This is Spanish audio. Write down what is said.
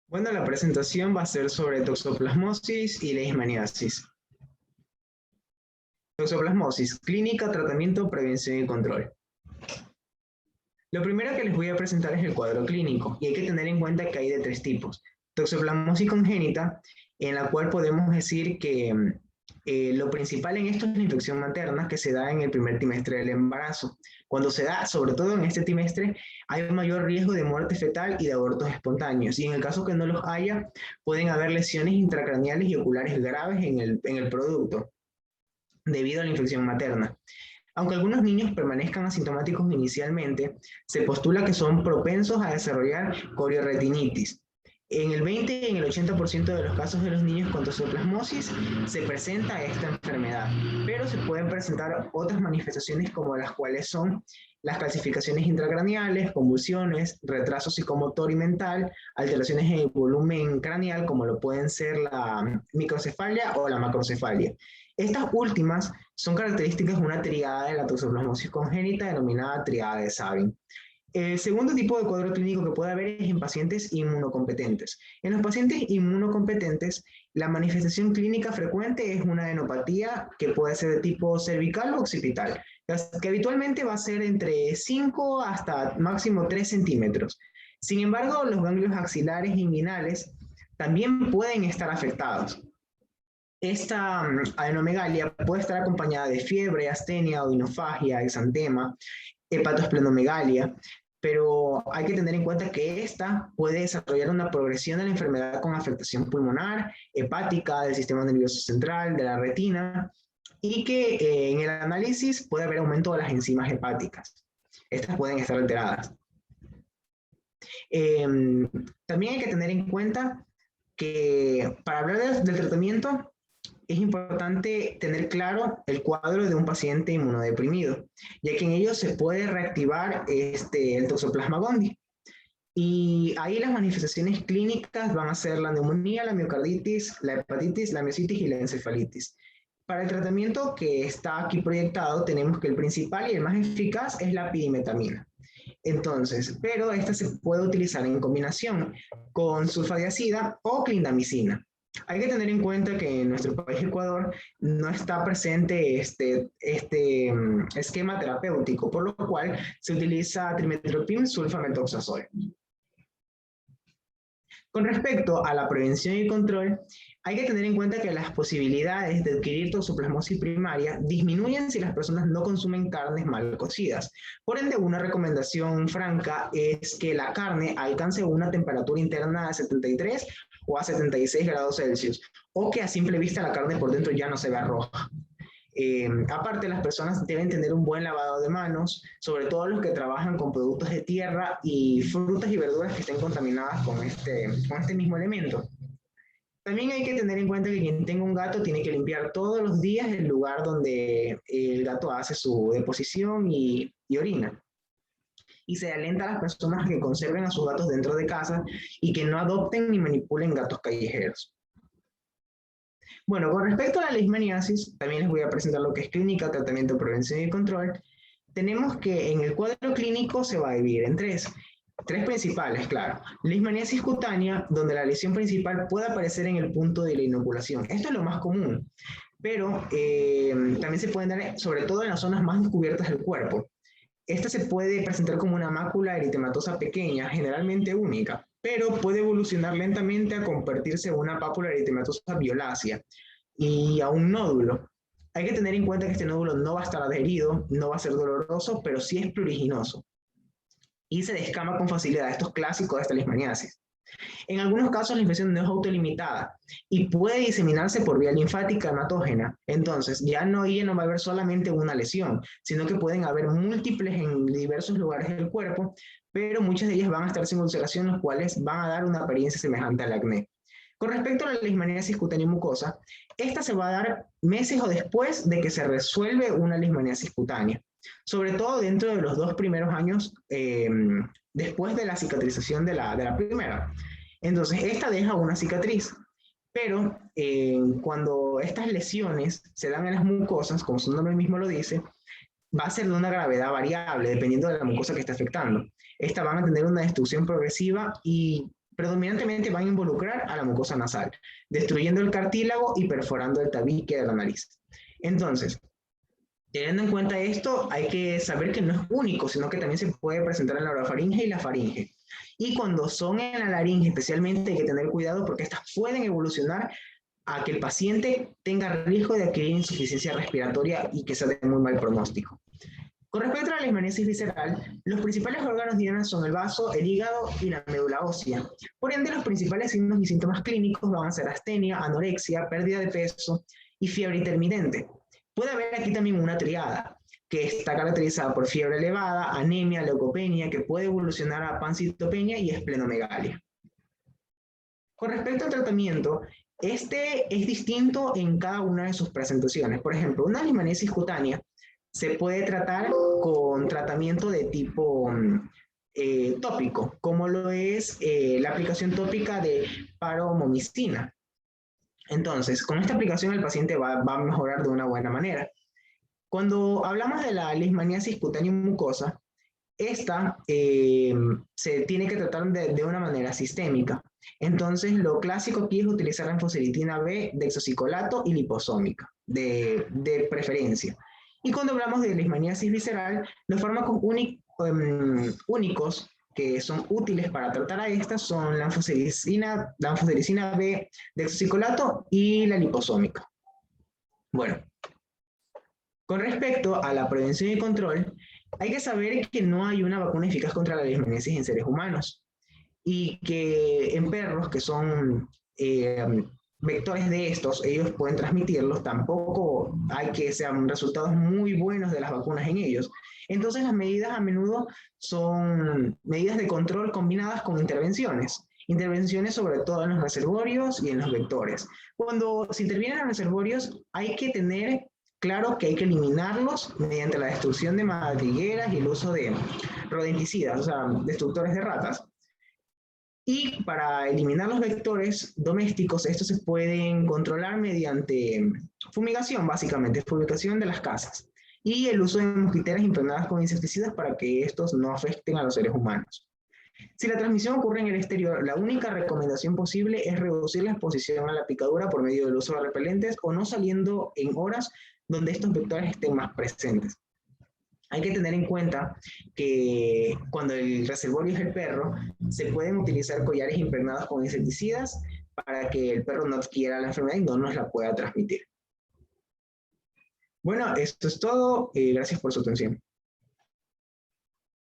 Bueno, la presentación va a ser sobre toxoplasmosis y leishmaniasis. Toxoplasmosis, clínica, tratamiento, prevención y control. Lo primero que les voy a presentar es el cuadro clínico, y hay que tener en cuenta que hay de tres tipos. Toxoplasmosis congénita, en la cual podemos decir que lo principal en esto es la infección materna que se da en el primer trimestre del embarazo. Cuando se da, sobre todo en este trimestre, hay un mayor riesgo de muerte fetal y de abortos espontáneos. Y en el caso que no los haya, pueden haber lesiones intracraneales y oculares graves en el producto debido a la infección materna. Aunque algunos niños permanezcan asintomáticos inicialmente, se postula que son propensos a desarrollar corioretinitis. En el 20 y en el 80% de los casos de los niños con toxoplasmosis se presenta esta enfermedad, pero se pueden presentar otras manifestaciones como las cuales son las calcificaciones intracraneales, convulsiones, retraso psicomotor y mental, alteraciones en el volumen craneal como lo pueden ser la microcefalia o la macrocefalia. Estas últimas son características de una triada de la toxoplasmosis congénita denominada triada de Sabin. El segundo tipo de cuadro clínico que puede haber es en pacientes inmunocompetentes. En los pacientes inmunocompetentes, la manifestación clínica frecuente es una adenopatía que puede ser de tipo cervical o occipital, que habitualmente va a ser entre 5 hasta máximo 3 centímetros. Sin embargo, los ganglios axilares e inguinales también pueden estar afectados. Esta adenomegalia puede estar acompañada de fiebre, astenia, odinofagia, exantema, hepatosplenomegalia, pero hay que tener en cuenta que esta puede desarrollar una progresión de la enfermedad con afectación pulmonar, hepática, del sistema nervioso central, de la retina, y que en el análisis puede haber aumento de las enzimas hepáticas. Estas pueden estar alteradas. También hay que tener en cuenta que para hablar del tratamiento es importante tener claro el cuadro de un paciente inmunodeprimido, ya que en ello se puede reactivar el Toxoplasma gondii. Y ahí las manifestaciones clínicas van a ser la neumonía, la miocarditis, la hepatitis, la miositis y la encefalitis. Para el tratamiento que está aquí proyectado, tenemos que el principal y el más eficaz es la pirimetamina. Entonces, pero esta se puede utilizar en combinación con sulfadiazida o clindamicina. Hay que tener en cuenta que en nuestro país, Ecuador, no está presente este esquema terapéutico, por lo cual se utiliza trimetoprim sulfamethoxazole. Con respecto a la prevención y control, hay que tener en cuenta que las posibilidades de adquirir toxoplasmosis primaria disminuyen si las personas no consumen carnes mal cocidas. Por ende, una recomendación franca es que la carne alcance una temperatura interna de 73 o a 76 grados Celsius, o que a simple vista la carne por dentro ya no se vea roja. Aparte, las personas deben tener un buen lavado de manos, sobre todo los que trabajan con productos de tierra y frutas y verduras que estén contaminadas con este mismo elemento. También hay que tener en cuenta que quien tenga un gato tiene que limpiar todos los días el lugar donde el gato hace su deposición y orina. Y se alienta a las personas a que conserven a sus gatos dentro de casa y que no adopten ni manipulen gatos callejeros. Bueno, con respecto a la leishmaniasis, también les voy a presentar lo que es clínica, tratamiento, prevención y control. Tenemos que en el cuadro clínico se va a dividir en tres principales, claro. Leishmaniasis cutánea, donde la lesión principal puede aparecer en el punto de la inoculación. Esto es lo más común, pero también se pueden dar, sobre todo en las zonas más descubiertas del cuerpo. Esta se puede presentar como una mácula eritematosa pequeña, generalmente única, pero puede evolucionar lentamente a convertirse en una pápula eritematosa violácea y a un nódulo. Hay que tener en cuenta que este nódulo no va a estar adherido, no va a ser doloroso, pero sí es pruriginoso y se descama con facilidad. Esto es clásico de esta leishmaniasis. En algunos casos la infección no es autolimitada y puede diseminarse por vía linfática hematógena. Entonces, ya no va a haber solamente una lesión, sino que pueden haber múltiples en diversos lugares del cuerpo, pero muchas de ellas van a estar sin ulceración, los cuales van a dar una apariencia semejante al acné. Con respecto a la leishmaniasis cutánea mucosa, esta se va a dar meses o después de que se resuelve una leishmaniasis cutánea, sobre todo dentro de los 2 primeros años después de la cicatrización de la primera. Entonces, esta deja una cicatriz, pero cuando estas lesiones se dan en las mucosas, como su nombre mismo lo dice, va a ser de una gravedad variable, dependiendo de la mucosa que esté afectando. Estas van a tener una destrucción progresiva y predominantemente van a involucrar a la mucosa nasal, destruyendo el cartílago y perforando el tabique de la nariz. Entonces, teniendo en cuenta esto, hay que saber que no es único, sino que también se puede presentar en la orofaringe y la faringe. Y cuando son en la laringe, especialmente, hay que tener cuidado porque estas pueden evolucionar a que el paciente tenga riesgo de adquirir insuficiencia respiratoria y que sea de muy mal pronóstico. Con respecto a la leishmaniasis visceral, los principales órganos diurnos son el vaso, el hígado y la médula ósea. Por ende, los principales signos y síntomas clínicos van a ser astenia, anorexia, pérdida de peso y fiebre intermitente. Puede haber aquí también una triada, que está caracterizada por fiebre elevada, anemia, leucopenia, que puede evolucionar a pancitopenia y esplenomegalia. Con respecto al tratamiento, este es distinto en cada una de sus presentaciones. Por ejemplo, una leishmaniasis cutánea se puede tratar con tratamiento de tipo tópico, como lo es la aplicación tópica de paromomicina. Entonces, con esta aplicación el paciente va a mejorar de una buena manera. Cuando hablamos de la leishmaniasis cutánea mucosa, esta se tiene que tratar de una manera sistémica. Entonces, lo clásico aquí es utilizar anfosilitina B, dexosicolato y liposómica, de preferencia. Y cuando hablamos de leishmaniasis visceral, los fármacos únicos que son útiles para tratar a estas son la anfotericina B, dexosicolato y la liposómica. Bueno, con respecto a la prevención y control, hay que saber que no hay una vacuna eficaz contra la leishmaniasis en seres humanos y que en perros que son vectores de estos, ellos pueden transmitirlos, tampoco hay que sean resultados muy buenos de las vacunas en ellos. Entonces las medidas a menudo son medidas de control combinadas con intervenciones sobre todo en los reservorios y en los vectores. Cuando se intervienen en los reservorios hay que tener claro que hay que eliminarlos mediante la destrucción de madrigueras y el uso de rodenticidas, o sea, destructores de ratas. Y para eliminar los vectores domésticos, estos se pueden controlar mediante fumigación, básicamente, fumigación de las casas. Y el uso de mosquiteras impregnadas con insecticidas para que estos no afecten a los seres humanos. Si la transmisión ocurre en el exterior, la única recomendación posible es reducir la exposición a la picadura por medio del uso de repelentes o no saliendo en horas donde estos vectores estén más presentes. Hay que tener en cuenta que cuando el reservorio es el perro, se pueden utilizar collares impregnados con insecticidas para que el perro no adquiera la enfermedad y no nos la pueda transmitir. Bueno, esto es todo. Gracias por su atención.